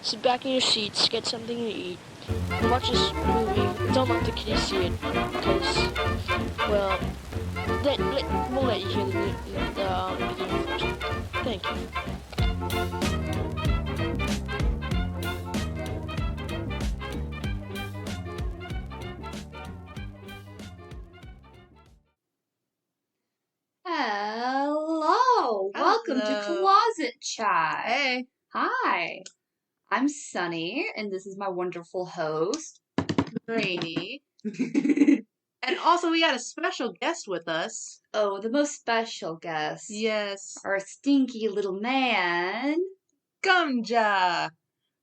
sit back in your seats, get something to eat, and watch this movie. Don't let the kiddies see it, because, well, we'll let you hear the beginning first. Thank you. Hello. Welcome to Closet Chat. Hey. Hi. I'm Sunny, and this is my wonderful host, Rainy. And also, we got a special guest with us. Oh, the most special guest. Yes. Our stinky little man, Gumja.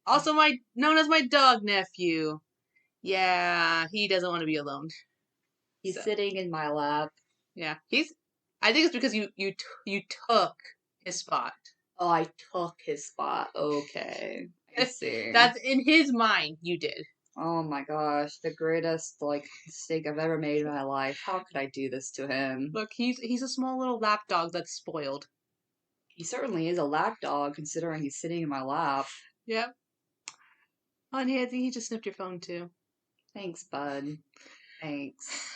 Also, known as my dog nephew. Yeah, he doesn't want to be alone. He's sitting in my lap. Yeah, I think it's because you took his spot. Oh, I took his spot. Okay, I see. That's in his mind. You did. Oh my gosh, the greatest mistake I've ever made in my life. How could I do this to him? Look, he's a small little lap dog that's spoiled. He certainly is a lap dog, considering he's sitting in my lap. Yep. Oh, and he just sniffed your phone too. Thanks, bud. Thanks.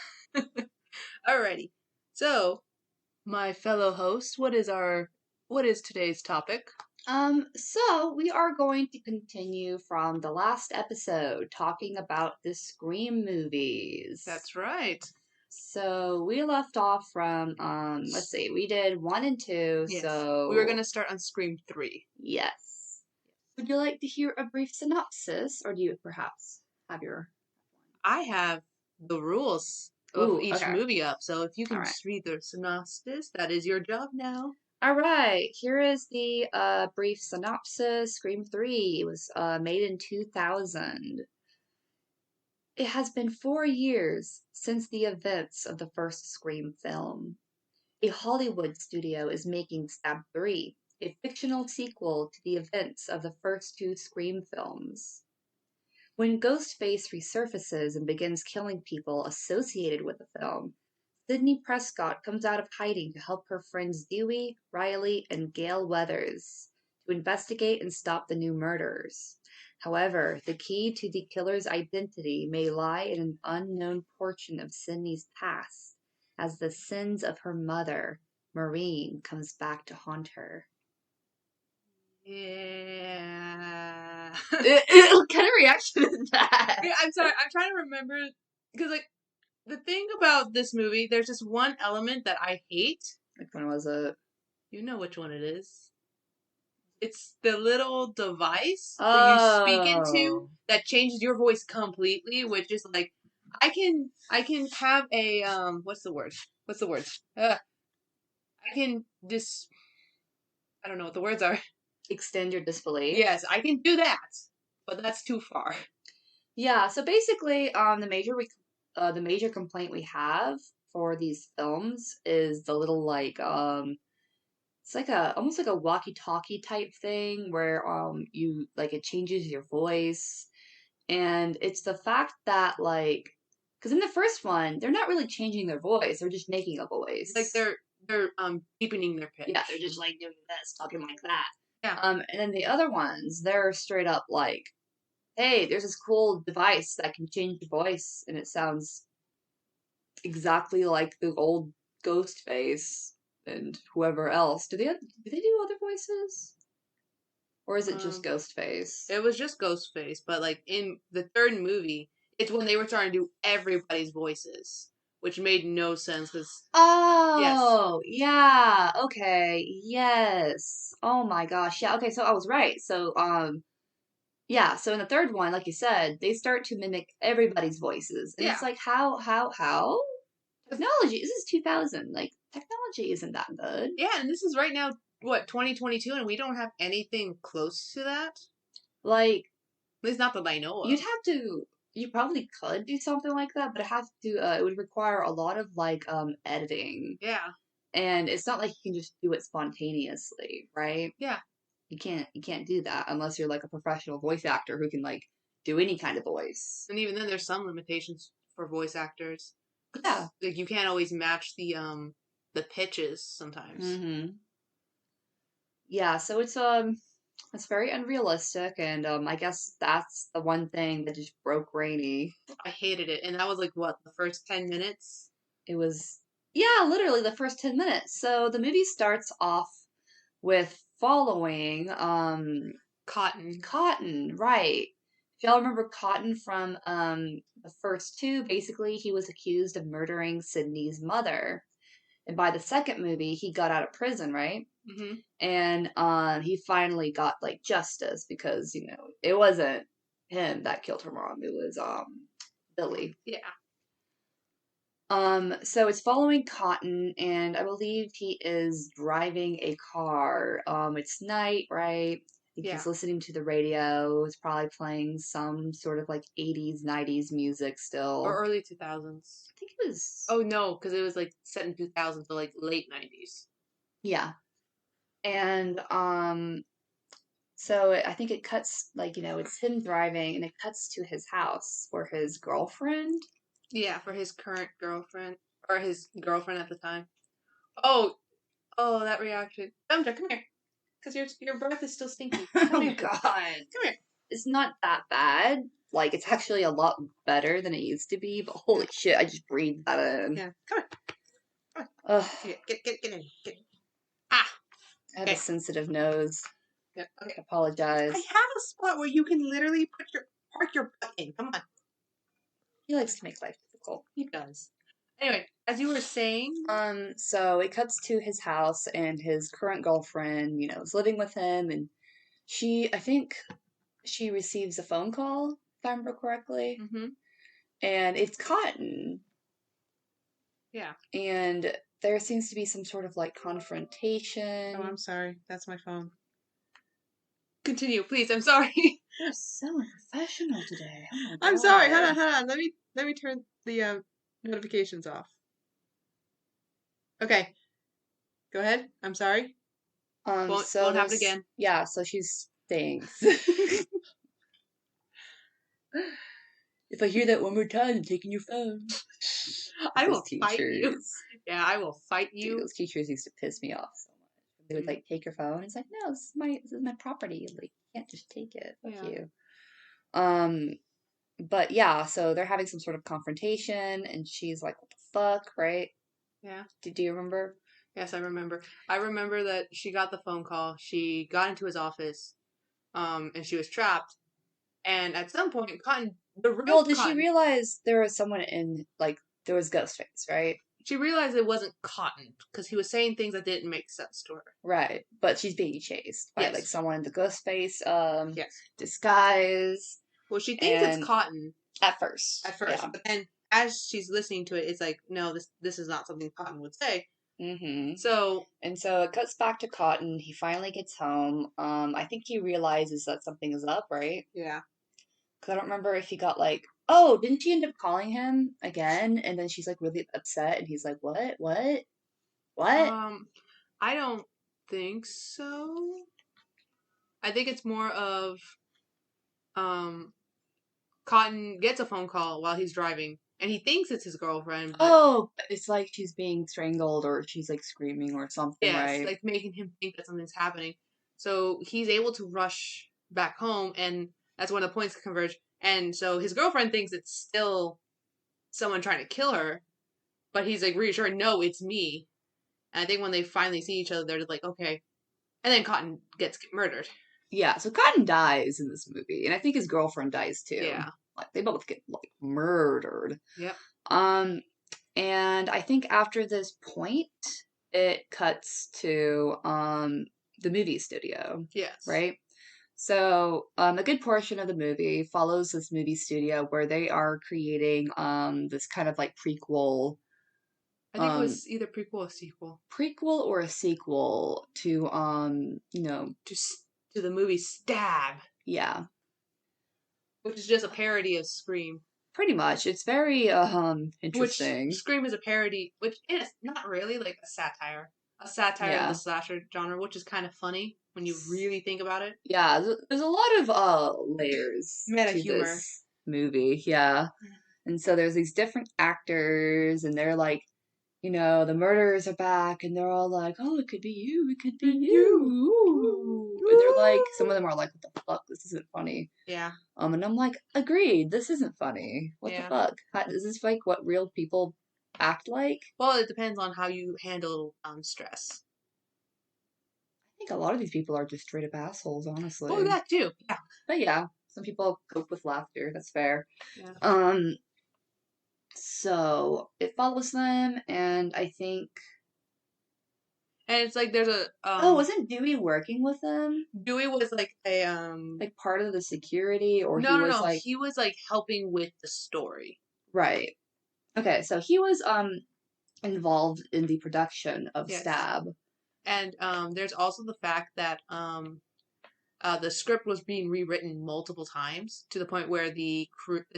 Alrighty. So, my fellow host, what is today's topic? So we are going to continue from the last episode talking about the Scream movies. That's right. So we left off from let's see, we did 1 and 2, Yes. so we were gonna start on Scream 3. Yes. Would you like to hear a brief synopsis, or do you perhaps have your I have the rules of each okay. movie up, so if you can All right. just read the synopsis, that is your job now. All right, here is the brief synopsis. Scream 3 was made in 2000. It has been 4 years since the events of the first Scream film. A Hollywood studio is making Stab 3, a fictional sequel to the events of the first 2 Scream films. When Ghostface resurfaces and begins killing people associated with the film, Sidney Prescott comes out of hiding to help her friends Dewey, Riley, and Gail Weathers to investigate and stop the new murders. However, the key to the killer's identity may lie in an unknown portion of Sidney's past, as the sins of her mother, Maureen, comes back to haunt her. Yeah. What kind of reaction is that? Yeah, I'm sorry, I'm trying to remember, because, like, the thing about this movie, there's just one element that I hate. Which one was it? You know which one it is. It's the little device that you speak into that changes your voice completely, which is like, I can have a what's the word? I can I don't know what the words are. Extend your disbelief. Yes, I can do that, but that's too far. Yeah, so basically, the major complaint we have for these films is the little it's like almost like a walkie-talkie type thing where you like it changes your voice, and it's the fact that because in the first one they're not really changing their voice, they're just making a voice. Like they're deepening their pitch. Yeah, they're just like doing this, talking like that. Yeah. And then the other ones, they're straight up like, hey, there's this cool device that can change your voice, and it sounds exactly like the old Ghostface and whoever else. Do they do other voices, or is it just Ghostface? It was just Ghostface, but like in the third movie, it's when they were starting to do everybody's voices, which made no sense because. Oh, yes. Yeah. Okay. Yes. Oh my gosh. Yeah. Okay. So I was right. So yeah, so in the third one, like you said, they start to mimic everybody's voices. And it's like, how? Technology, this is 2000. Like, technology isn't that good. Yeah, and this is right now, 2022, and we don't have anything close to that? Like, at least not that I know of. You probably could do something like that, but it would require a lot of, editing. Yeah. And it's not like you can just do it spontaneously, right? Yeah. You can't do that unless you're like a professional voice actor who can do any kind of voice. And even then there's some limitations for voice actors. Yeah. Like you can't always match the pitches sometimes. Mm-hmm. Yeah, so it's It's very unrealistic, and I guess that's the one thing that just broke Rainey. I hated it, and that was like what, the first 10 minutes? It was, yeah, literally the first 10 minutes. So the movie starts off with following Cotton. Cotton, right. If y'all remember Cotton from the first two, basically he was accused of murdering Sydney's mother. And by the second movie, he got out of prison, right? Mm-hmm. And he finally got like justice because, it wasn't him that killed her mom. It was Billy. Yeah. So it's following Cotton, and I believe he is driving a car. It's night, right? I think Yeah. he's listening to the radio. It's probably playing some sort of like 80s, 90s music still. Or early 2000s. I think it was. Oh, no, because it was like set in 2000s, so like late 90s. Yeah. And so I think it cuts, like, it's him driving, and it cuts to his house where his girlfriend. Yeah, for his current girlfriend, or his girlfriend at the time. Oh, that reaction. Dumja, come here. Because your breath is still stinky. Come Oh, here. God. Come here. It's not that bad. Like, it's actually a lot better than it used to be, but holy shit, I just breathed that in. Yeah, come here. Ugh. Get in. Get in. Ah. I have a sensitive nose. Yeah, okay. I apologize. I have a spot where you can literally park your butt in. Come on. He likes to make life difficult. He does. Anyway, as you were saying. So it cuts to his house, and his current girlfriend, is living with him, and I think she receives a phone call, if I remember correctly. Mm-hmm. And it's Cotton. Yeah. And there seems to be some sort of like confrontation. Oh, I'm sorry. That's my phone. Continue, please. I'm sorry. You're so unprofessional today. Oh my God. I'm sorry. Hold on. Let me turn the notifications off. Okay. Go ahead. I'm sorry. Won't happen again. Yeah, so she's saying. If I hear that one more time, I'm taking your phone. I will fight you. Yeah, I will fight you. Dude, those teachers used to piss me off so much. They would like take your phone. It's like, no, this is my property. Like, you can't just take it. Fuck you. But yeah, so they're having some sort of confrontation, and she's like, "What the fuck?" Right? Yeah. Do you remember? Yes, I remember. I remember that she got the phone call. She got into his office, and she was trapped. And at some point, Cotton, did she realize there was someone there was Ghostface, right? She realized it wasn't Cotton because he was saying things that didn't make sense to her. Right, but she's being chased by like someone in the Ghostface disguise. Well, she thinks it's Cotton at first, yeah. But then as she's listening to it, it's like, no, this is not something Cotton would say. Mm-hmm. So it cuts back to Cotton. He finally gets home. I think he realizes that something is up, right? Yeah. Because I don't remember if he got like, oh, didn't she end up calling him again? And then she's like really upset, and he's like, what? I don't think so. I think it's more of, Cotton gets a phone call while he's driving, and he thinks it's his girlfriend. But it's like she's being strangled, or she's like screaming or something, right? Like making him think that something's happening. So he's able to rush back home, and that's when the points converge. And so his girlfriend thinks it's still someone trying to kill her, but he's like reassured, no, it's me. And I think when they finally see each other, they're just like, okay. And then Cotton gets murdered. Yeah, so Cotton dies in this movie, and I think his girlfriend dies too. Yeah. Like they both get like murdered. Yep. And I think after this point, it cuts to the movie studio. Yes. Right? So a good portion of the movie follows this movie studio where they are creating this kind of like prequel. I think it was either prequel or sequel. Prequel or a sequel to to the movie Stab. Yeah. Which is just a parody of Scream. Pretty much. It's very interesting. Which Scream is a parody, which is not really like a satire. A satire of the slasher genre, which is kind of funny when you really think about it. Yeah, there's a lot of layers meta to humor. This movie, yeah. And so there's these different actors, and they're like, the murderers are back, and they're all like, oh, it could be you, it could be you. And they're like, some of them are like, what the fuck? This isn't funny. Yeah. And I'm like, agreed, this isn't funny. What the fuck? Is this like what real people act like? Well, it depends on how you handle stress. I think a lot of these people are just straight up assholes, honestly. Oh, that too. Yeah. But yeah, some people cope with laughter. That's fair. Yeah. So it follows them, and I think. And it's like there's a wasn't Dewey working with them? Dewey was like a like part of the security, or no, he was no. like He was like helping with the story. right. Okay, so he was involved in the production of Stab. And there's also the fact that the script was being rewritten multiple times to the point where the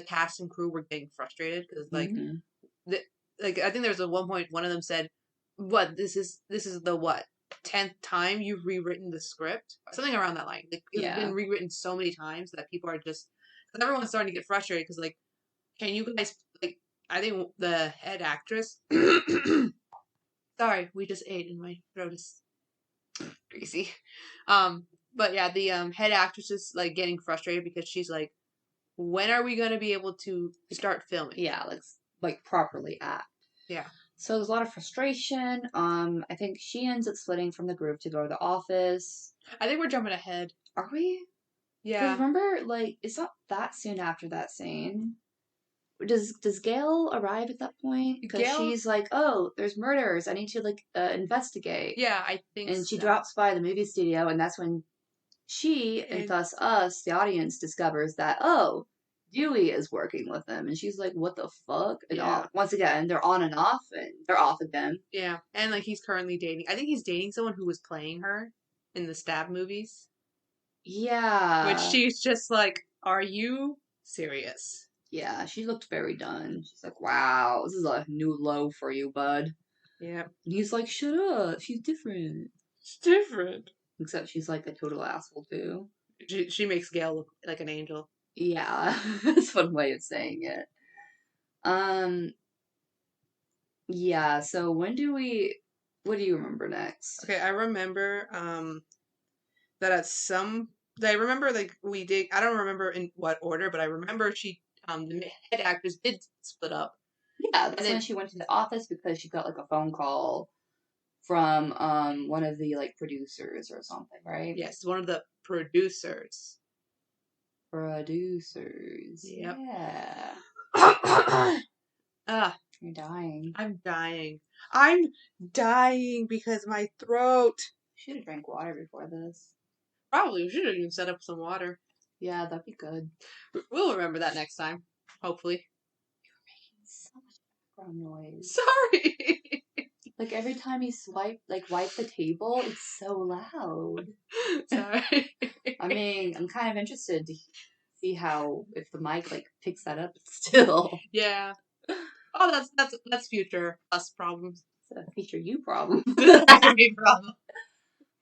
cast and crew were getting frustrated because like I think there was at one point one of them said, "What this is the what 10th time you've rewritten the script?" Something around that line. Like it's been rewritten so many times that people are just everyone's starting to get frustrated because like, can you guys like? I think the head actress. Sorry, we just ate and my throat is greasy. But yeah, the head actress is like getting frustrated because she's like, when are we gonna be able to start filming? Yeah, like properly act. Yeah. So there's a lot of frustration. I think she ends up splitting from the group to go to the office. I think we're jumping ahead. Are we? Yeah. Because remember, like, it's not that soon after that scene. Does Gail arrive at that point? Because she's like, oh, there's murders. I need to like investigate. Yeah, I think. And she drops by the movie studio, and that's when she and thus us, the audience, discovers that Dewey is working with them, and she's like, what the fuck? And once again, they're on and off, and they're off again. Yeah, and like he's currently dating. I think he's dating someone who was playing her in the Stab movies. Yeah. Which she's just like, are you serious? Yeah, she looked very done. She's like, wow, this is a new low for you, bud. Yeah. And he's like, shut up, she's different. She's different. Except she's like a total asshole, too. She makes Gail look like an angel. Yeah, that's one way of saying it. Yeah, so what do you remember next? Okay, I remember, that I remember, like, I don't remember in what order, but I remember the head actors did split up. Yeah, that's when she went to the office because she got, like, a phone call from, one of the, like, producers or something, right? Yes, one of the producers. Producers. Yep. Yeah. You're dying. I'm dying. I'm dying because my throat. Should have drank water before this. Probably. We should have even set up some water. Yeah, that'd be good. We'll remember that next time. Hopefully. You're making so much background noise. Sorry. Like every time you wipe the table, it's so loud. Sorry. I mean, I'm kind of interested to see how if the mic like picks that up still. Yeah. Oh, that's future us problems. It's a future you problem. Me problem.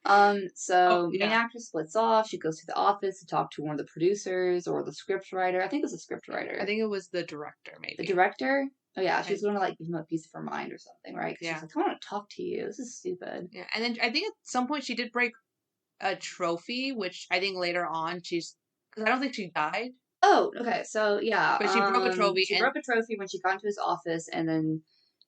Main actress splits off. She goes to the office to talk to one of the producers or the script writer. I think it was the script writer. I think it was the director, maybe. The director? Oh yeah, she's going to like give him a piece of her mind or something, right? Yeah. She's like, I want to talk to you. This is stupid. Yeah, and then I think at some point she did break a trophy, which I think later on because I don't think she died. Oh, okay. So yeah, but she broke a trophy. She broke a trophy when she got into his office, and then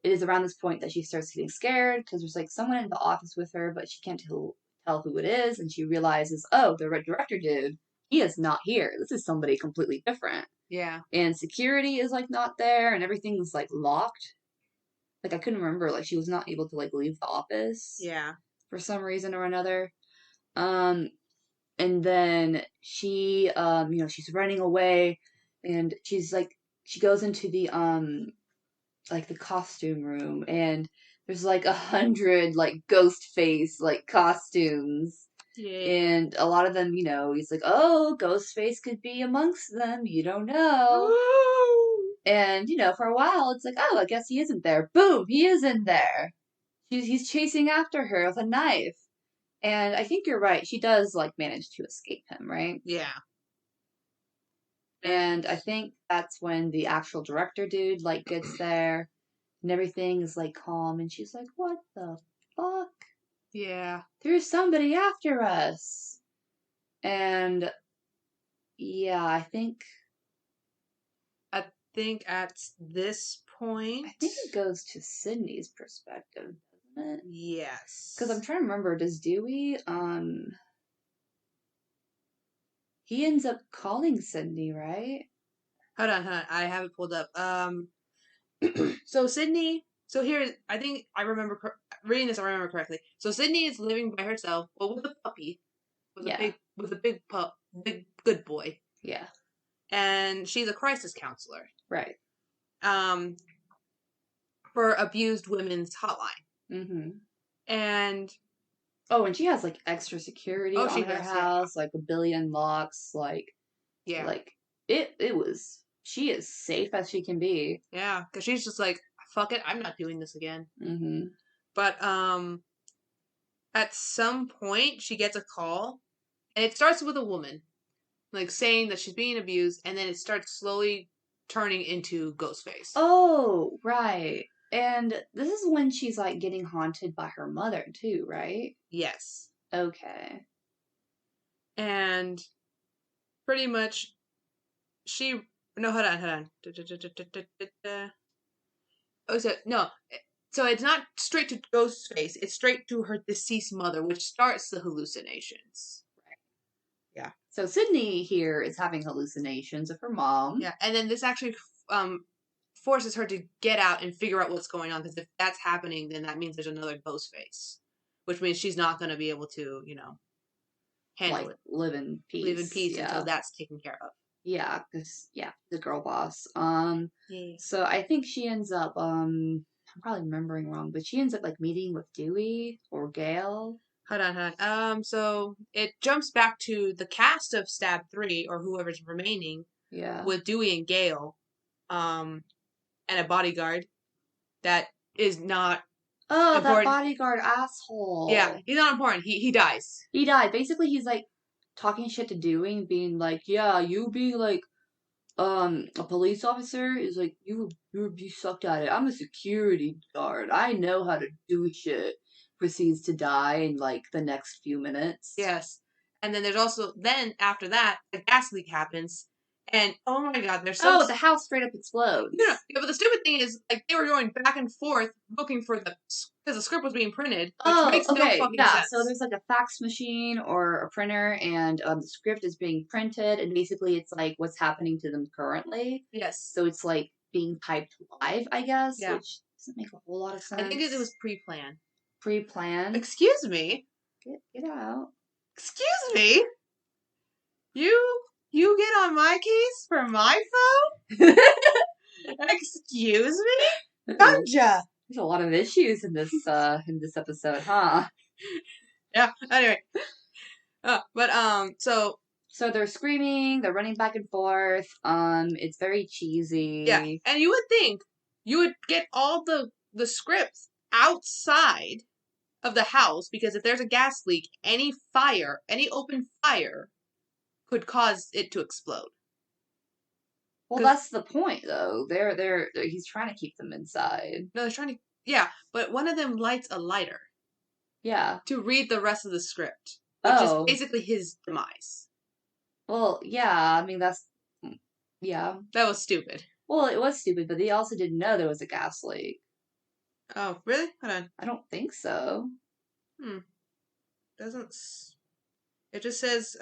it is around this point that she starts getting scared because there's like someone in the office with her, but she can't tell who it is, and she realizes, oh, the director dude, he is not here. This is somebody completely different. Yeah. And security is like not there, and everything's like locked. Like I couldn't remember. Like she was not able to like leave the office. Yeah. For some reason or another. And then she, she's running away, and she's like, she goes into the, like the costume room, and there's like 100 like ghost face like costumes. Yeah. And a lot of them, he's like, oh, Ghostface could be amongst them. You don't know. Ooh. And, for a while, it's like, oh, I guess he isn't there. Boom, he is in there. He's chasing after her with a knife. And I think you're right. She does, like, manage to escape him, right? Yeah. And I think that's when the actual director dude, like, gets there. And everything is, like, calm. And she's like, what the fuck? Yeah. There's somebody after us. And yeah, I think at this point, it goes to Sydney's perspective, doesn't it? yes. Because I'm trying to remember, does Dewey, he ends up calling Sydney, right? Hold on. I have it pulled up. So Sydney. So here, I think I remember reading this. I remember correctly. So Sydney is living by herself, well, with a puppy, with a big pup, big good boy. Yeah. And she's a crisis counselor. Right. For abused women's hotline. Mm-hmm. And and she has like extra security on her house, like 1 billion locks, like she is safe as she can be. Yeah, because she's just like, fuck it, I'm not doing this again. Mm-hmm. But at some point she gets a call, and it starts with a woman, like saying that she's being abused, and then it starts slowly turning into Ghostface. Oh, right. And this is when she's like getting haunted by her mother too, right? Yes. Okay. And pretty much hold on. So it's not straight to Ghostface, it's straight to her deceased mother, which starts the hallucinations. Right. Yeah. So Sydney here is having hallucinations of her mom. Yeah, and then this actually forces her to get out and figure out what's going on, because if that's happening, then that means there's another Ghostface, which means she's not going to be able to, handle it. Live in peace. Until that's taken care of. Yeah, because the girl boss. So I think she ends up I'm probably remembering wrong, but she ends up like meeting with Dewey or Gail. Hold on. So it jumps back to the cast of Stab 3 or whoever's remaining. Yeah. With Dewey and Gail, and a bodyguard that is not. Oh, important. That bodyguard asshole. Yeah, he's not important. He dies. He died. Basically, he's like talking shit to Dewey and being like, yeah, you being like a police officer is like you sucked at it. I'm a security guard. I know how to do shit. Proceeds to die in like the next few minutes. Yes. And then there's also after that a gas leak happens. And oh my god, there's so the house straight up explodes. Yeah, but the stupid thing is, like, they were going back and forth looking for because the script was being printed, which makes no fucking sense. So there's like a fax machine or a printer, and the script is being printed, and basically it's like what's happening to them currently. Yes. So it's like being typed live, I guess, yeah. Which doesn't make a whole lot of sense. I think it was pre-planned. Pre-planned? Excuse me? Get out. Excuse me? You get on my case for my phone? Excuse me? Gotcha. There's a lot of issues in this episode, huh? Yeah. Anyway. So they're screaming, they're running back and forth. It's very cheesy. Yeah. And you would think you would get all the scripts outside of the house, because if there's a gas leak, any open fire could cause it to explode. Well, that's the point, though. He's trying to keep them inside. No, they're trying to. Yeah, but one of them lights a lighter. Yeah. To read the rest of the script, which is basically his demise. Well, yeah. I mean, yeah. That was stupid. Well, it was stupid, but they also didn't know there was a gas leak. Oh, really? Hold on. I don't think so. Doesn't. It just says,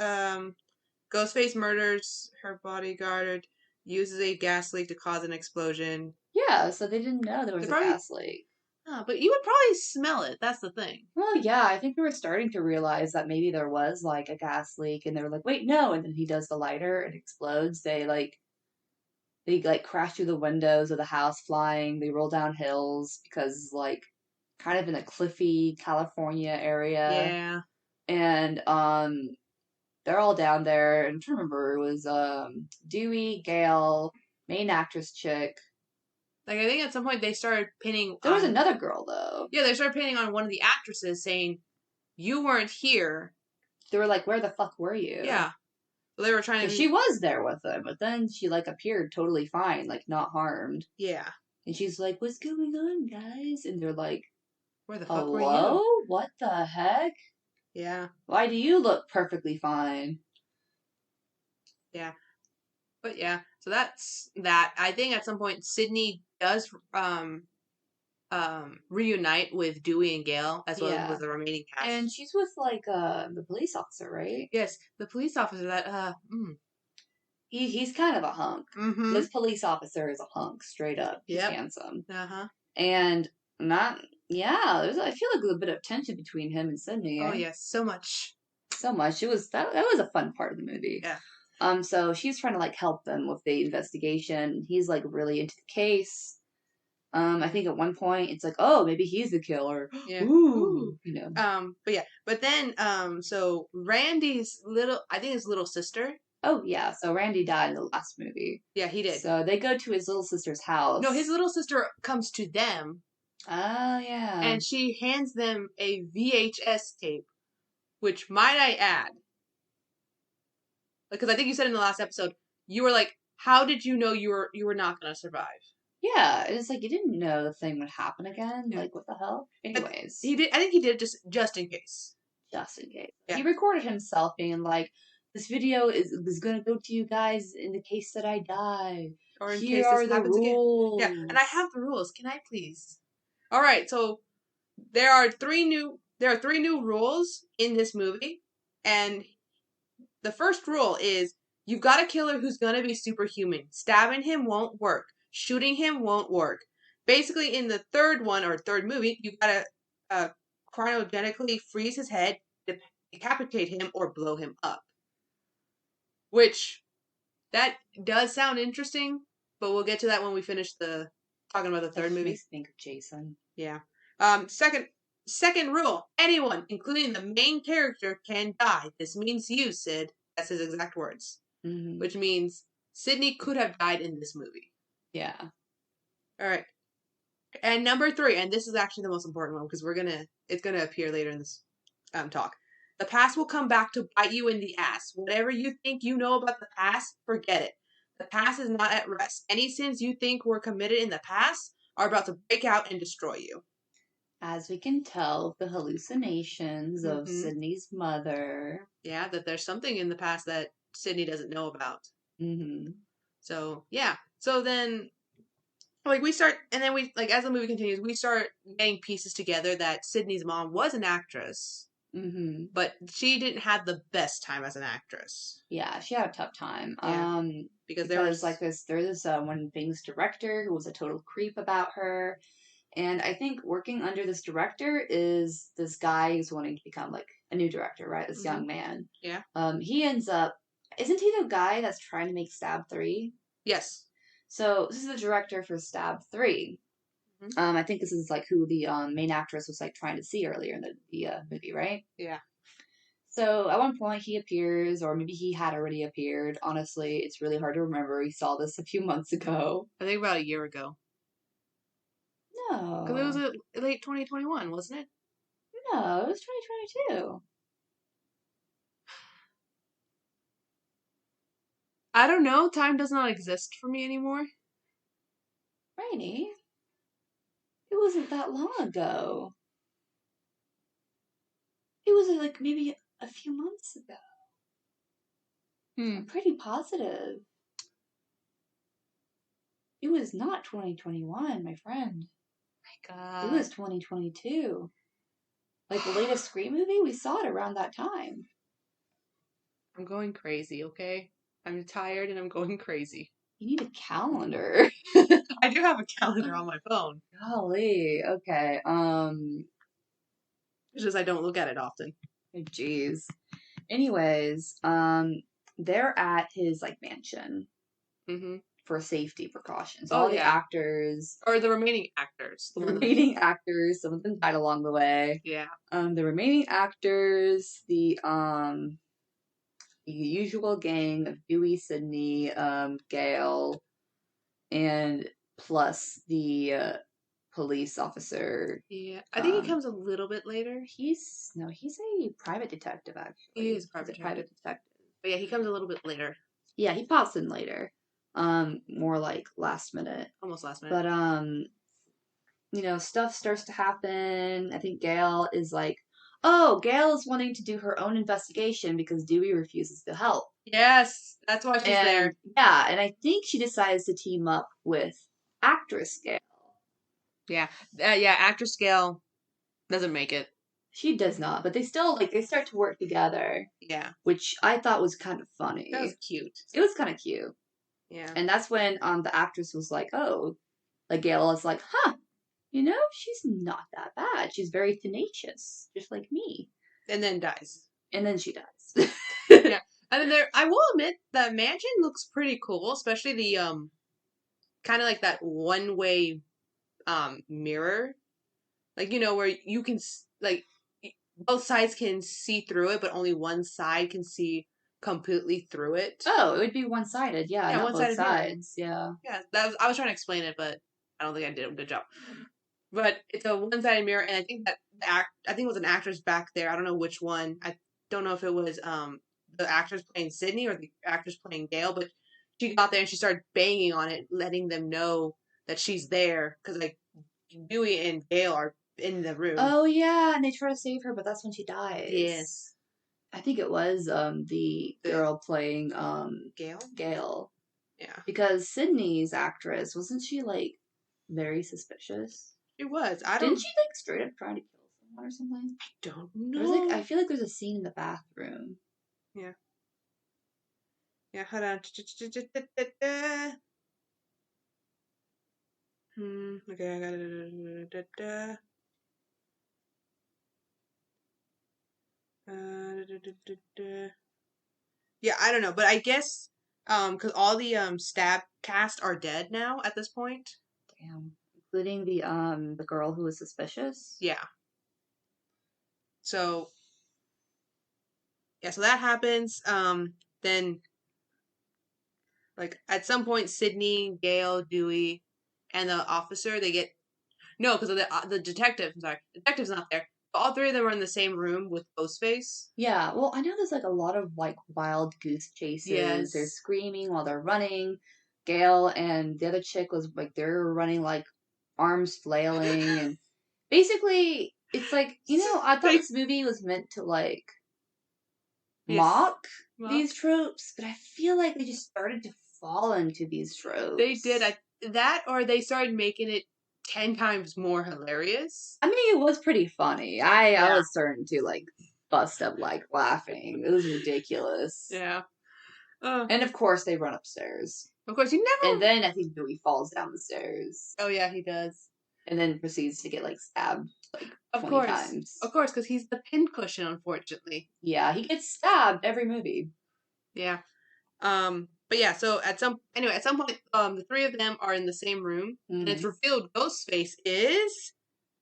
Ghostface murders her bodyguard, uses a gas leak to cause an explosion. Yeah, so they didn't know there was a gas leak. Oh, but you would probably smell it. That's the thing. Well, yeah, I think we were starting to realize that maybe there was like a gas leak, and they were like, "Wait, no!" And then he does the lighter, and it explodes. They crash through the windows of the house, flying. They roll down hills because like kind of in a cliffy California area. Yeah. And they're all down there. And I remember it was Dewey, Gail, main actress chick. Like, I think at some point they started pinning. There was another girl though. Yeah, they started pinning on one of the actresses, saying, "You weren't here." They were like, "Where the fuck were you?" Yeah. They were trying to. She was there with them, but then she like appeared totally fine, like not harmed. Yeah. And she's like, "What's going on, guys?" And they're like, "Where the fuck were you? What the heck? Yeah. Why do you look perfectly fine?" Yeah. But yeah, so that's that. I think at some point Sydney does reunite with Dewey and Gale as well as with the remaining cast. And she's with like the police officer, right? Yes, the police officer that He's kind of a hunk. Mm-hmm. This police officer is a hunk, straight up. He's Yep. handsome. Uh-huh. And there's I feel like a bit of tension between him and Sydney. Oh yes, so much. So much. It was that was a fun part of the movie. Yeah. So she's trying to like help them with the investigation. He's like really into the case. I think at one point it's like, oh, maybe he's the killer. Yeah. Ooh. You know. But then so Randy's his little sister. Oh yeah, so Randy died in the last movie. Yeah, he did. So they go to his little sister's house. No, his little sister comes to them. Oh yeah. And she hands them a VHS tape, which might I add, because I think you said in the last episode you were like, how did you know you were not gonna survive? Yeah, it's like you didn't know the thing would happen again. Yeah. Like, what the hell? Anyways. He did. I think he did it just in case. Just in case. Yeah. He recorded himself being like, this video is going to go to you guys in the case that I die. Or in Here case are this the happens rules. again. Yeah, and I have the rules. Can I please? All right, so there are three new rules in this movie, and the first rule is you've got a killer who's going to be superhuman. Stabbing him won't work. Shooting him won't work. Basically, in the third movie, you've got to cryogenically freeze his head, decapitate him, or blow him up. Which, that does sound interesting, but we'll get to that when we finish talking about the third movie. Makes me think of Jason. Yeah. Second rule: anyone, including the main character, can die. This means you, Sid. That's his exact words. Mm-hmm. Which means Sydney could have died in this movie. Yeah. All right. And number 3, and this is actually the most important one because it's gonna appear later in this talk. The past will come back to bite you in the ass. Whatever you think you know about the past, forget it. The past is not at rest. Any sins you think were committed in the past are about to break out and destroy you. As we can tell, the hallucinations of Sydney's mother. Yeah, that there's something in the past that Sydney doesn't know about. Mm-hmm. So, yeah. So then, like, we start, and then we, like, as the movie continues, we start getting pieces together that Sydney's mom was an actress. Mm-hmm. But she didn't have the best time as an actress. Yeah, she had a tough time. Yeah. Because there was this one famous director who was a total creep about her. And I think working under this director is this guy who's wanting to become like a new director, right? This young man. Yeah. He ends up, isn't he the guy that's trying to make Stab 3? Yes. So this is the director for Stab 3. I think this is like who the main actress was like trying to see earlier in the movie, right? Yeah. So at one point he appears, or maybe he had already appeared. Honestly, it's really hard to remember. We saw this a few months ago. I think about a year ago. No. Because it was late 2021, wasn't it? No, it was 2022. I don't know. Time does not exist for me anymore. Rainy? It wasn't that long ago. It was like maybe a few months ago. I'm pretty positive. It was not 2021, my friend. My God. It was 2022. Like the latest Scream movie, we saw it around that time. I'm going crazy, okay? I'm tired and I'm going crazy. You need a calendar. I do have a calendar on my phone. Golly. Okay. It's just I don't look at it often. Jeez. Anyways, they're at his like mansion for safety precautions. All the actors, or the remaining actors, some of them died along the way. Yeah. The remaining actors, the usual gang of Dewey, Sydney, Gale, and plus the police officer. Yeah, I think he comes a little bit later. He's a private detective, actually. He is a private detective. But yeah, he comes a little bit later. Yeah, he pops in later. More like last minute. Almost last minute. But, stuff starts to happen. I think Gail is like, oh, Gail is wanting to do her own investigation because Dewey refuses to help. Yes, that's why she's there. Yeah, and I think she decides to team up with actress Gail. Yeah, actress Gail doesn't make it. She does not, but they still they start to work together. Yeah, which I thought was kind of funny. that was cute. It was kind of cute. Yeah, And that's when the actress was like, "Oh," like Gail is like, "Huh, she's not that bad. She's very tenacious, just like me." and then dies. And then she dies. Yeah, I mean, I will admit the mansion looks pretty cool, especially the kind of like that one way mirror, like where you can both sides can see through it, but only one side can see completely through it. Oh, it would be one-sided, yeah, Yeah, not both one-sided mirror. sides, yeah. Yeah, I was trying to explain it, but I don't think I did a good job. But it's a one-sided mirror, and I think that I think it was an actress back there. I don't know which one. I don't know if it was the actress playing Sydney or the actress playing Gail, but she got there and she started banging on it, letting them know that she's there because like Dewey and Gail are in the room. Oh yeah, and they try to save her, but that's when she dies. Yes. I think it was the girl playing Gail? Gail. Yeah. Because Sydney's actress, wasn't she like very suspicious? It was. Didn't she like straight up trying to kill someone or something? I don't know. There's like I feel like there's a scene in the bathroom. Yeah. Yeah, hold on. Okay, I got it. Yeah, I don't know, but I guess because all the stab cast are dead now at this point. Damn. Including the girl who was suspicious? Yeah. So so that happens. Then like at some point, Sydney, Gail, Dewey, and the officer they get no because the detective. I'm sorry, the detective's not there. All three of them are in the same room with Ghostface. Yeah, well, I know there's like a lot of like wild goose chases. Yes. They're screaming while they're running. Gail and the other chick was like they're running like arms flailing and basically it's like, I thought this movie was meant to like mock these tropes, but I feel like they just started to fall into these tropes. They did that, or they started making it 10 times more hilarious. I mean, it was pretty funny. I was starting to like bust up like laughing. It was ridiculous. Yeah. And of course they run upstairs. Of course, you never. And then I think Dewey falls down the stairs. Oh yeah, he does. And then proceeds to get like stabbed like of 20 course. times. Of course, because he's the pincushion, unfortunately. Yeah, he gets stabbed every movie. Yeah. But yeah, so at some point, the three of them are in the same room, and it's revealed Ghostface is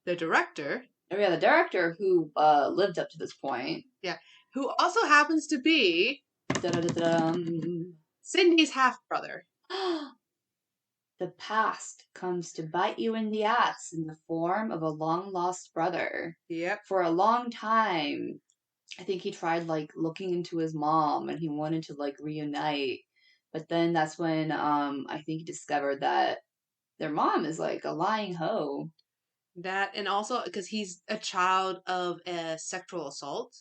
the director. Oh yeah, the director who lived up to this point. Yeah, who also happens to be Sydney's half brother. The past comes to bite you in the ass in the form of a long lost brother. Yep. For a long time, I think he tried like looking into his mom and he wanted to like reunite. But then that's when I think he discovered that their mom is like a lying hoe. That and also because he's a child of a sexual assault.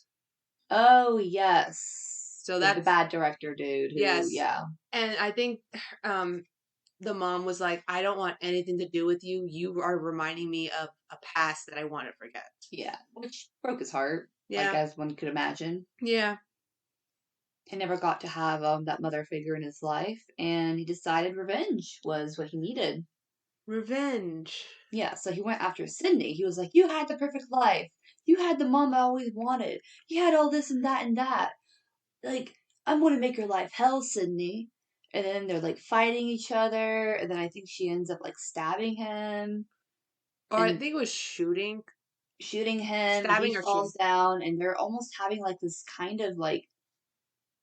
Oh yes. So that's the bad director dude who, yes. Yeah. And I think the mom was like, I don't want anything to do with you. You are reminding me of a past that I want to forget. Yeah. Which broke his heart. Yeah. Like as one could imagine. Yeah. He never got to have that mother figure in his life, and he decided revenge was what he needed. Revenge. Yeah, so he went after Sydney. He was like, you had the perfect life. You had the mom I always wanted. You had all this and that and that. Like, I'm going to make your life hell, Sydney. And then they're like fighting each other, and then I think she ends up like stabbing him. Or I think it was shooting him, stabbing, and he falls down, and they're almost having like this kind of like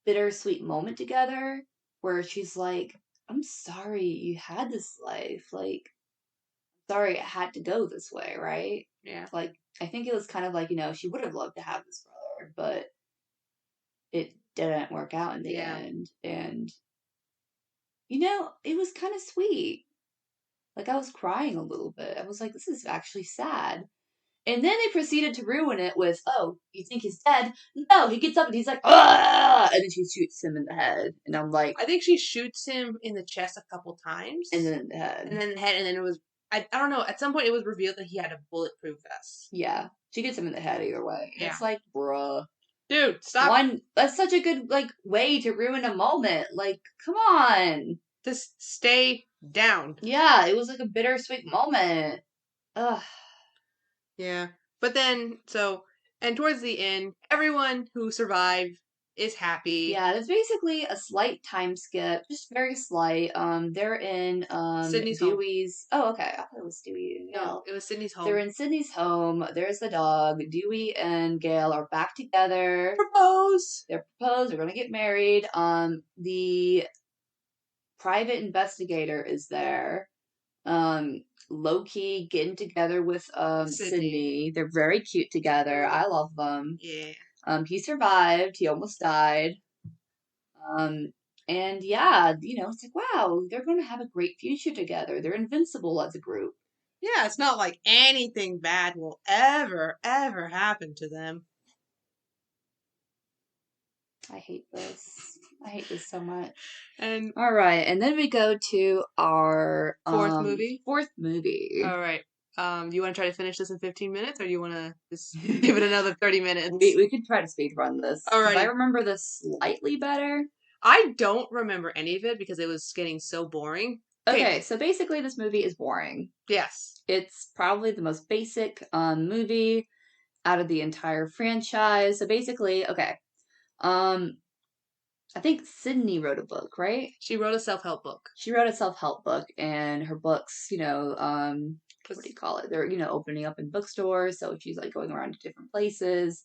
bittersweet moment together where she's like, I'm sorry you had this life. Like, sorry it had to go this way, right? Yeah. Like, I think it was kind of like, she would have loved to have this brother, but it didn't work out in the end. And, it was kind of sweet. Like, I was crying a little bit. I was like, this is actually sad. And then they proceeded to ruin it with, oh, you think he's dead? No, he gets up and he's like, ah! And then she shoots him in the head. And I'm like... I think she shoots him in the chest a couple times. And then in the head. And then the head, and then it was... I don't know, at some point it was revealed that he had a bulletproof vest. Yeah. She gets him in the head either way. Yeah. It's like, bruh. Dude, stop. That's such a good, like, way to ruin a moment. Like, come on. Just stay down. Yeah, it was like a bittersweet moment. Ugh. Yeah. But then, and towards the end, everyone who survived is happy. Yeah, it's basically a slight time skip, just very slight. They're in Sydney's Dewey's. Home. Oh, okay. I thought it was Dewey and Gail. No, it was Sydney's home. They're in Sydney's home. There's the dog. Dewey and Gail are back together. Propose. They're proposed. They're gonna get married. The private investigator is there. Low-key getting together with Sydney. They're very cute together. I love them. Yeah. He survived. He almost died. And yeah, it's like, wow, they're going to have a great future together. They're invincible as a group. Yeah, it's not like anything bad will ever happen to them. I hate this. I hate this so much. And all right, and then we go to our fourth movie. All right. Do you want to try to finish this in 15 minutes, or do you want to just give it another 30 minutes? We could try to speed run this. All right. I remember this slightly better. I don't remember any of it because it was getting so boring. Okay, so basically this movie is boring. Yes. It's probably the most basic movie out of the entire franchise. So basically, okay. I think Sydney wrote a book, right? She wrote a self-help book. And her books, what do you call it? They're, opening up in bookstores, so she's like going around to different places.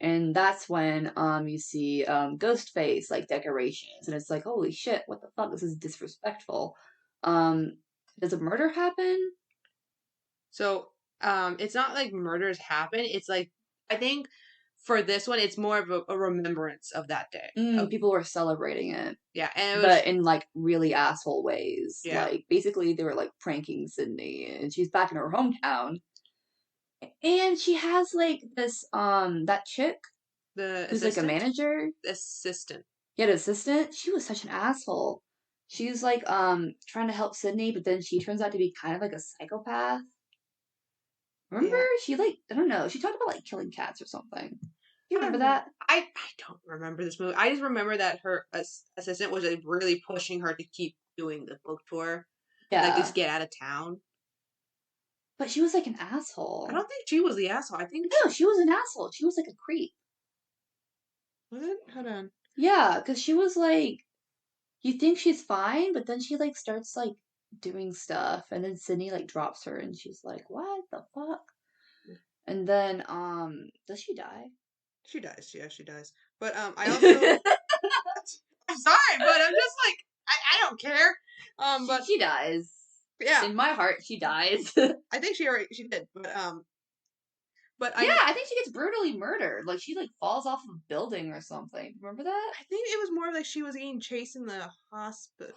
And that's when you see Ghostface like decorations, and it's like, holy shit, what the fuck? This is disrespectful. Does a murder happen? So, it's not like murders happen. It's like, I think for this one, it's more of a remembrance of that day. People were celebrating it. Yeah, and but in like really asshole ways. Yeah. Like basically they were like pranking Sydney, and she's back in her hometown. And she has like this that chick who's like a manager, assistant. Yeah, the assistant. She was such an asshole. She was like trying to help Sydney, but then she turns out to be kind of like a psychopath. Remember? Yeah. She like, I don't know, she talked about like killing cats or something. You remember that? I don't remember this movie. I just remember that her assistant was like really pushing her to keep doing the book tour. Yeah. Like just get out of town. But she was like an asshole. I don't think she was the asshole. I think she was an asshole. She was like a creep. What? Hold on. Yeah, because she was like, you think she's fine, but then she like starts like doing stuff, and then Sydney like drops her, and she's like, what the fuck? And then does she die? She dies. Yeah, she dies. But I also I'm sorry, but I'm just like I don't care. But she dies. Yeah. In my heart, she dies. I think she did. But I think she gets brutally murdered. Like she like falls off of a building or something. Remember that? I think it was more like she was getting chased in the hospital.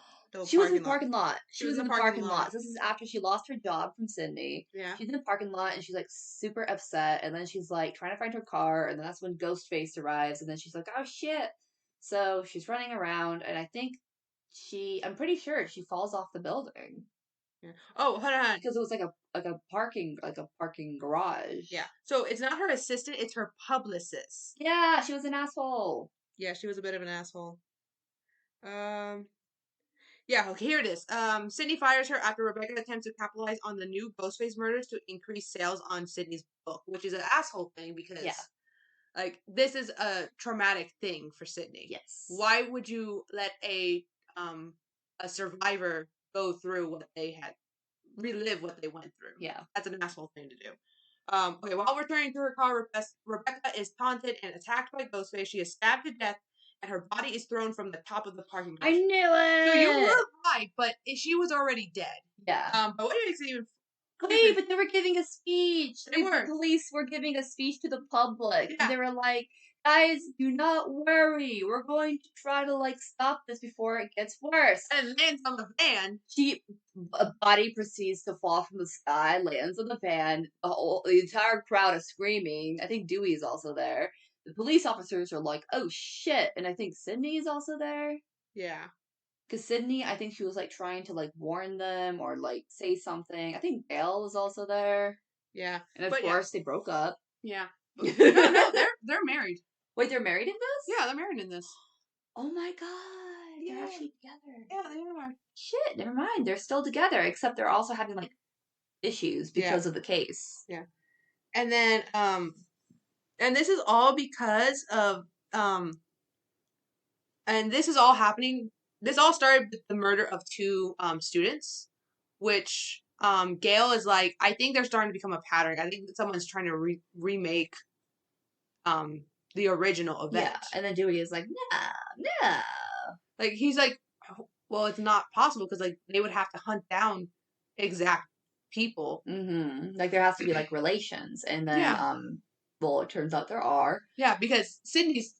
She was in the parking lot. She was in the parking lot. So this is after she lost her job from Sydney. Yeah. She's in the parking lot and she's like super upset, and then she's like trying to find her car, and then that's when Ghostface arrives, and then she's like, oh shit. So she's running around, and I think I'm pretty sure she falls off the building. Yeah. Oh, hold on. Because it was like a parking garage. Yeah. So it's not her assistant, it's her publicist. Yeah, she was an asshole. Yeah, she was a bit of an asshole. Yeah, okay, here it is. Sydney fires her after Rebecca attempts to capitalize on the new Ghostface murders to increase sales on Sydney's book, which is an asshole thing because, like, this is a traumatic thing for Sydney. Yes. Why would you let a survivor go through what they had, relive what they went through? Yeah. That's an asshole thing to do. Okay, while returning to her car, Rebecca is taunted and attacked by Ghostface. She is stabbed to death, and her body is thrown from the top of the parking lot. I knew it! So you were right, but she was already dead. Yeah. But what makes it even Wait, but they were giving a speech. They were. The police were giving a speech to the public. Yeah. And they were like, guys, do not worry. We're going to try to stop this before it gets worse. And lands on the van. A body proceeds to fall from the sky, lands on the van. The entire crowd is screaming. I think Dewey is also there. The police officers are like, oh shit. And I think Sydney is also there. Yeah. Because Sydney, I think she was trying to warn them or say something. I think Gail was also there. Yeah. And of course they broke up. Yeah. No, they're married. Wait, they're married in this? Yeah, they're married in this. Oh my god. Yeah. They're actually together. Yeah, they are. Shit, never mind. They're still together, except they're also having issues because of the case. Yeah. And then and this is all because of and this is all happening. This all started with the murder of two students, which Gail is like, I think they're starting to become a pattern. I think someone's trying to remake the original event. Yeah, and then Dewey is like, no. Like, he's like, well, it's not possible because they would have to hunt down exact people. Mm-hmm. There has to be relations, and then well, it turns out there are. Yeah, because Sydney's.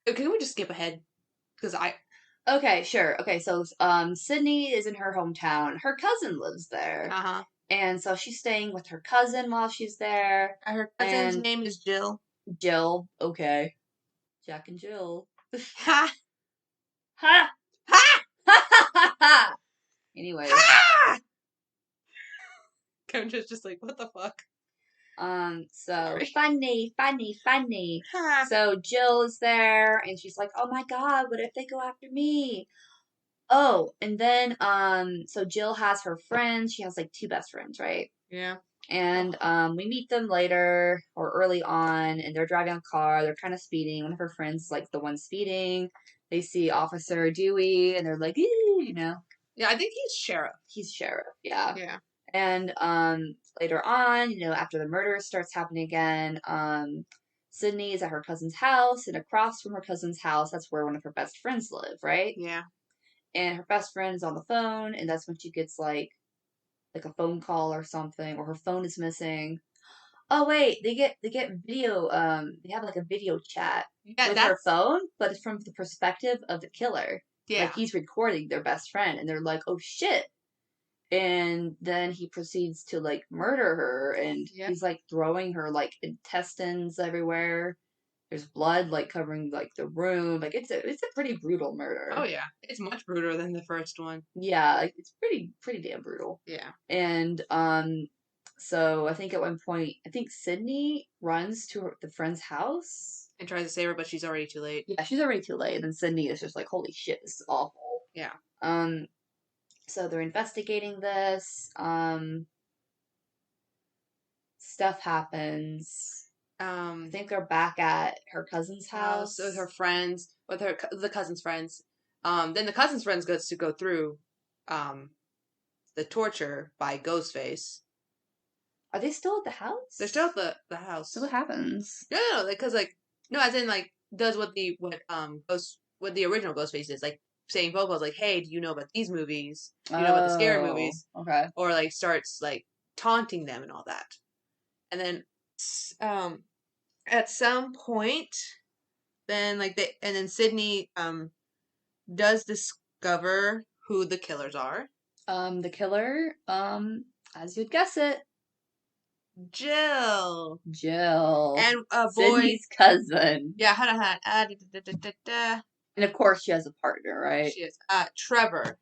Can we just skip ahead? Because Okay, sure. Okay, so Sydney is in her hometown. Her cousin lives there. Uh-huh. And so she's staying with her cousin while she's there. Her cousin's name is Jill. Jill, okay. Jack and Jill. Ha! Ha! Ha! Anyway. Ha! Kendra's just like, what the fuck? So funny. Ha! So Jill is there, and she's like, "Oh my god, what if they go after me?" Oh, and then so Jill has her friends. She has two best friends, right? Yeah. And we meet them later or early on, and they're driving a car. They're kind of speeding. One of her friends, the one speeding, they see Officer Dewey, and they're like, you know. Yeah, I think he's sheriff. He's sheriff, yeah. Yeah. And later on, after the murder starts happening again, Sydney is at her cousin's house, and across from her cousin's house, that's where one of her best friends live, right? Yeah. And her best friend is on the phone, and that's when she gets a phone call or something, or her phone is missing. Oh wait, they get video. They have a video chat with her phone, but it's from the perspective of the killer. Yeah, he's recording their best friend, and they're like, "Oh shit!" And then he proceeds to murder her, and he's throwing her intestines everywhere. There's blood covering the room. It's a pretty brutal murder. Oh yeah, it's much brutaler than the first one. Yeah, it's pretty damn brutal. Yeah. And so I think at one point, Sydney runs to the friend's house and tries to save her, but she's already too late. Yeah, she's already too late. And then Sydney is just holy shit, this is awful. Yeah. So they're investigating this. Stuff happens. I think they're back at her cousin's house with her friends, the cousin's friends. Then the cousin's friends gets to go through, the torture by Ghostface. Are they still at the house? They're still at the house. So what happens? No, because as in does what the original Ghostface is saying vocals hey, do you know about these movies? Do you know about the scary movies? Okay. Or starts taunting them and all that. And then at some point then then Sydney does discover who the killers are. The killer, as you'd guess it, Jill. And a boy. Sydney's cousin. Yeah, hold on. And of course she has a partner, right? She is. Trevor.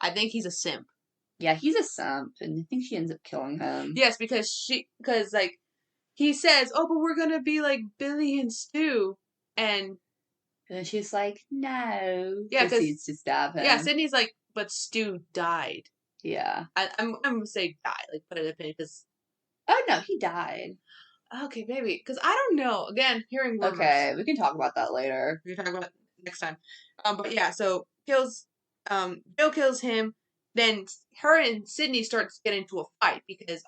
I think he's a simp. Yeah, he's a simp, and I think she ends up killing him. Yes, because he says, "Oh, but we're gonna be like Billy and Stu," and then she's like, "No." Yeah, proceeds to stab him. Yeah, Sydney's like, "But Stu died." Yeah, I'm gonna say die. Put it in opinion because. Oh no, he died. Okay, maybe because I don't know. Again, hearing rumors. Okay, we can talk about that later. We can talk about it next time. But yeah, so kills. Jill kills him. Then her and Sydney starts getting into a fight because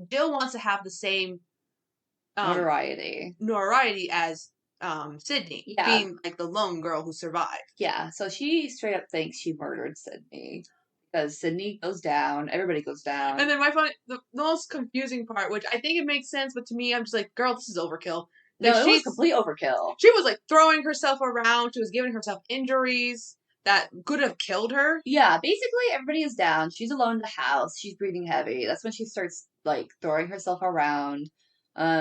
Jill wants to have the same notoriety as Sydney, being the lone girl who survived. Yeah, so she straight up thinks she murdered Sydney because Sydney goes down, everybody goes down. And then the most confusing part, which I think it makes sense, but to me, I'm just like, girl, this is overkill. Like, no, it was complete overkill. She was like throwing herself around. She was giving herself injuries that could have killed her. Yeah, basically everybody is down. She's alone in the house. She's breathing heavy. That's when she starts like throwing herself around.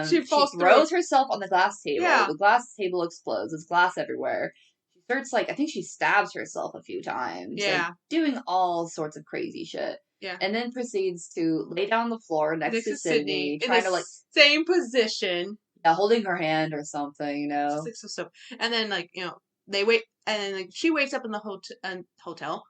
She throws herself on the glass table. Yeah. The glass table explodes. There's glass everywhere. She starts like, I think she stabs herself a few times. Yeah. Like, doing all sorts of crazy shit. Yeah. And then proceeds to lay down on the floor next to Sydney, trying to like same position. Yeah, holding her hand or something, you know. Just like so stuff. And then like, you know, they wait, and then like, she wakes up in the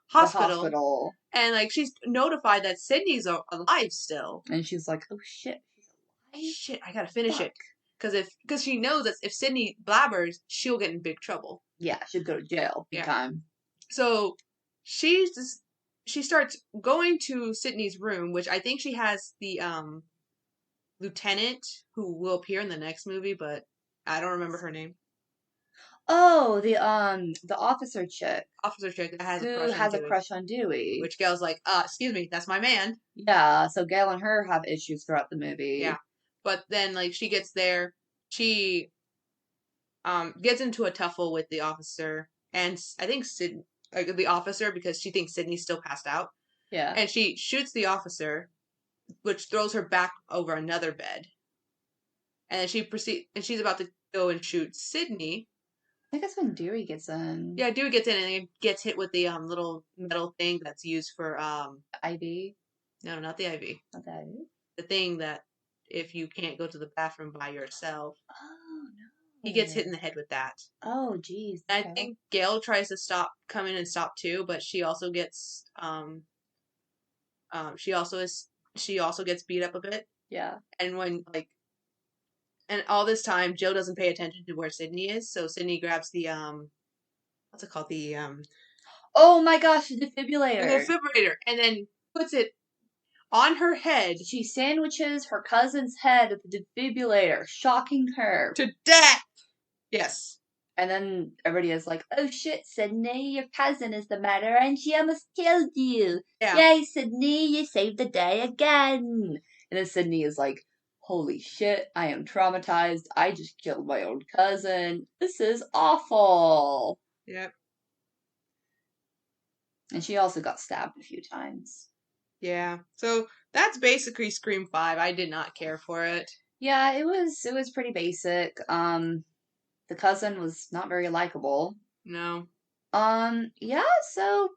hospital, and like she's notified that Sydney's alive still, and she's like, "Oh shit, she's alive! Shit, I gotta finish it." Because she knows that if Sydney blabbers, she'll get in big trouble. Yeah, she'll go to jail big time. So she starts going to Sydney's room, which I think she has the lieutenant who will appear in the next movie, but I don't remember her name. Oh, the officer chick. Officer chick that has a crush on Dewey. Which Gail's like, excuse me, that's my man. Yeah, so Gail and her have issues throughout the movie. Yeah. But then like she gets there, she gets into a tuffle with the officer, and I think the officer, because she thinks Sydney's still passed out. Yeah. And she shoots the officer, which throws her back over another bed. And then she's about to go and shoot Sydney. I think that's when Dewey gets in. Yeah, Dewey gets in and he gets hit with the little metal thing that's used for IV. No, not the IV. Not the IV. The thing that if you can't go to the bathroom by yourself. Oh no. He gets hit in the head with that. Oh jeez. I think Gail tries to come in and stop too, but she also gets she also gets beat up a bit. Yeah. And and all this time, Jill doesn't pay attention to where Sydney is, so Sydney grabs the what's it called? The oh my gosh, the defibrillator. The defibrillator, and then puts it on her head. She sandwiches her cousin's head with the defibrillator, shocking her to death. Yes. And then everybody is like, "Oh shit, Sydney, your cousin is the murderer, and she almost killed you. Yeah. Yay, Sydney, you saved the day again." And then Sydney is like, "Holy shit, I am traumatized. I just killed my own cousin. This is awful." Yep. And she also got stabbed a few times. Yeah. So that's basically Scream 5. I did not care for it. Yeah, it was pretty basic. The cousin was not very likable. No. Yeah, so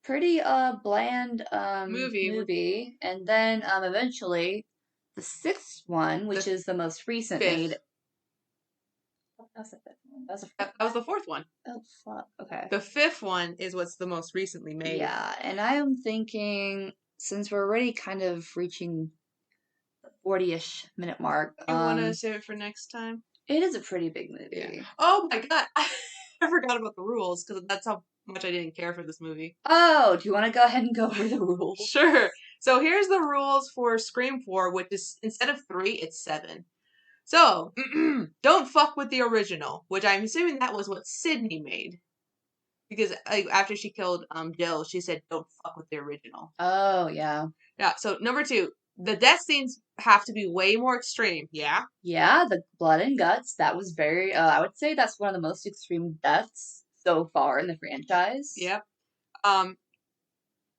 pretty bland movie. And then eventually the sixth one, which is the most recent made. That was the fourth one. Oh fuck. Okay. The fifth one is what's the most recently made. Yeah, and I am thinking, since we're already kind of reaching the 40-ish minute mark. You want to save it for next time? It is a pretty big movie. Yeah. Oh my god. I forgot about the rules, because that's how much I didn't care for this movie. Oh, do you want to go ahead and go over the rules? Sure. So here's the rules for Scream 4, which is, instead of 3, it's 7. So, don't fuck with the original, which I'm assuming that was what Sydney made. Because after she killed Jill, she said, "Don't fuck with the original." Oh, yeah. Yeah, so number 2, the death scenes have to be way more extreme, yeah? Yeah, the blood and guts, that was very, I would say that's one of the most extreme deaths so far in the franchise. Yep.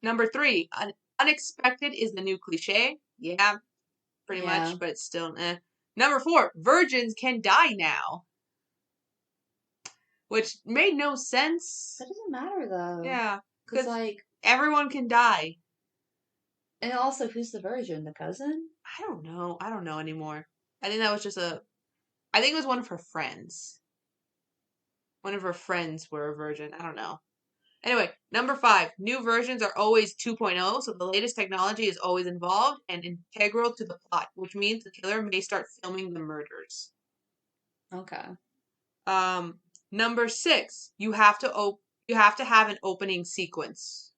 Number 3, unexpected is the new cliche. Yeah, pretty much, but it's still, eh. Number 4, virgins can die now. Which made no sense. That doesn't matter, though. Yeah. Because, like... everyone can die. And also, who's the virgin? The cousin? I don't know. I don't know anymore. I think that was just I think it was one of her friends. One of her friends were a virgin. I don't know. Anyway, number 5. New versions are always 2.0, so the latest technology is always involved and integral to the plot, which means the killer may start filming the murders. Okay. Number 6. You have to have an opening sequence.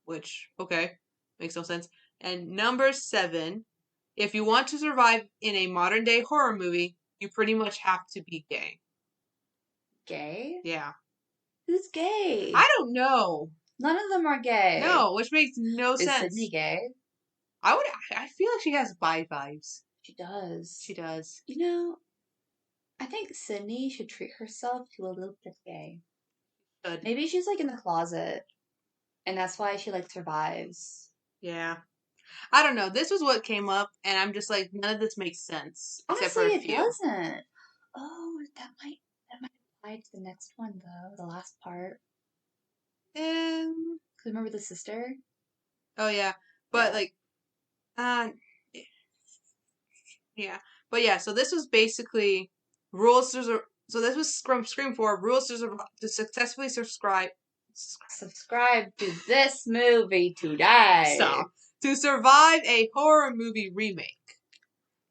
Which, okay, makes no sense. And number 7. If you want to survive in a modern day horror movie, you pretty much have to be gay. Gay? Yeah. Who's gay? I don't know. None of them are gay. No, which makes no Is sense. Sydney gay? I feel like she has bi vibes. She does. She does. You know, I think Sydney should treat herself to a little bit of gay. Good. Maybe she's like in the closet, and that's why she like survives. Yeah. I don't know. This was what came up, and I'm just like, none of this makes sense. Honestly, except for a it few. doesn't. Oh, that might apply to the next one though. The last part. Remember the sister? Oh yeah, but Yeah. like, yeah, but yeah. So this was basically rules to. So this was Scream 4 rules to successfully Subscribe to this movie today. Stop. To survive a horror movie remake.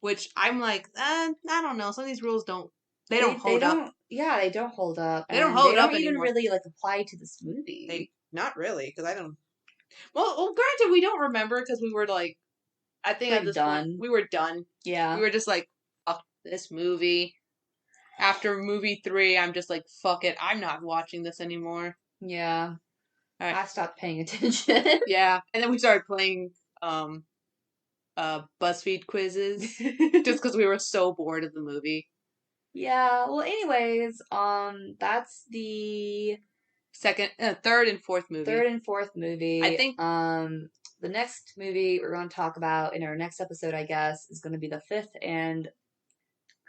Which I'm like, I don't know. Some of these rules don't hold up. Yeah, they don't hold up. They don't hold up They don't even anymore. really like apply to this movie. Not really, because I don't. Well, granted, we don't remember because we were like, I think at this point we were done. Yeah, we were just like, fuck this movie. After movie 3, I'm just like, fuck it, I'm not watching this anymore. Yeah. All right. I stopped paying attention. Yeah, and then we started playing BuzzFeed quizzes just because we were so bored of the movie. Yeah. Well, anyways, that's the third and fourth movie. Third and fourth movie. I think. The next movie we're going to talk about in our next episode, I guess, is going to be the fifth and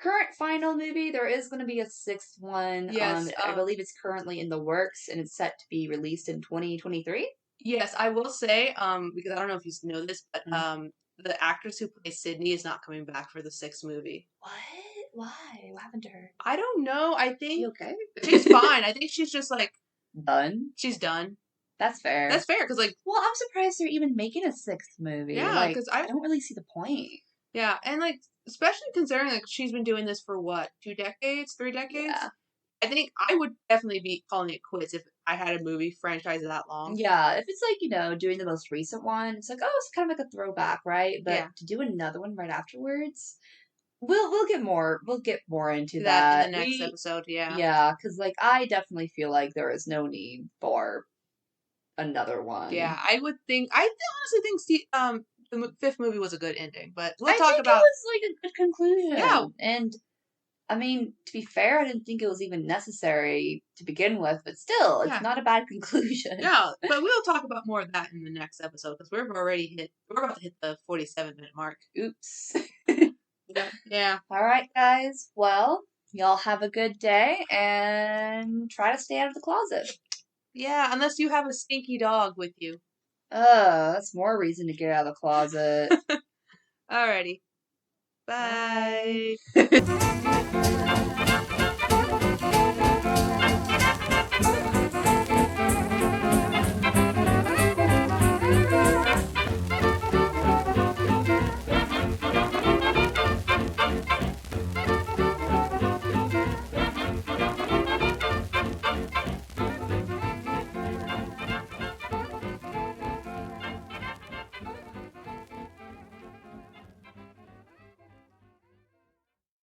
current final movie. There is going to be a sixth one. Yes. I believe it's currently in the works and it's set to be released in 2023. Yes, I will say, because I don't know if you know this, but the actress who plays Sydney is not coming back for the sixth movie. What? Why? What happened to her? I don't know. I think she okay? She's fine. I think she's just like done. She's done. That's fair. That's fair because like. Well, I'm surprised they're even making a sixth movie. Yeah, because I don't really see the point. Yeah, and like especially considering like she's been doing this for what 2 decades, 3 decades. Yeah. I think I would definitely be calling it quits if I had a movie franchise that long. Yeah, if it's like, doing the most recent one, it's like, oh, it's kind of like a throwback, right? But to do another one right afterwards, we'll get more into that in the next episode, yeah. Yeah, because like I definitely feel like there is no need for another one. Yeah, I honestly think the fifth movie was a good ending, but we'll talk about. It was like a good conclusion. Yeah, and I mean, to be fair, I didn't think it was even necessary to begin with, but still, it's not a bad conclusion. Yeah, but we'll talk about more of that in the next episode because we're about to hit the 47-minute mark. Oops. Yeah. All right, guys. Well, y'all have a good day and try to stay out of the closet. Yeah, unless you have a stinky dog with you. That's more reason to get out of the closet. Alrighty. Bye.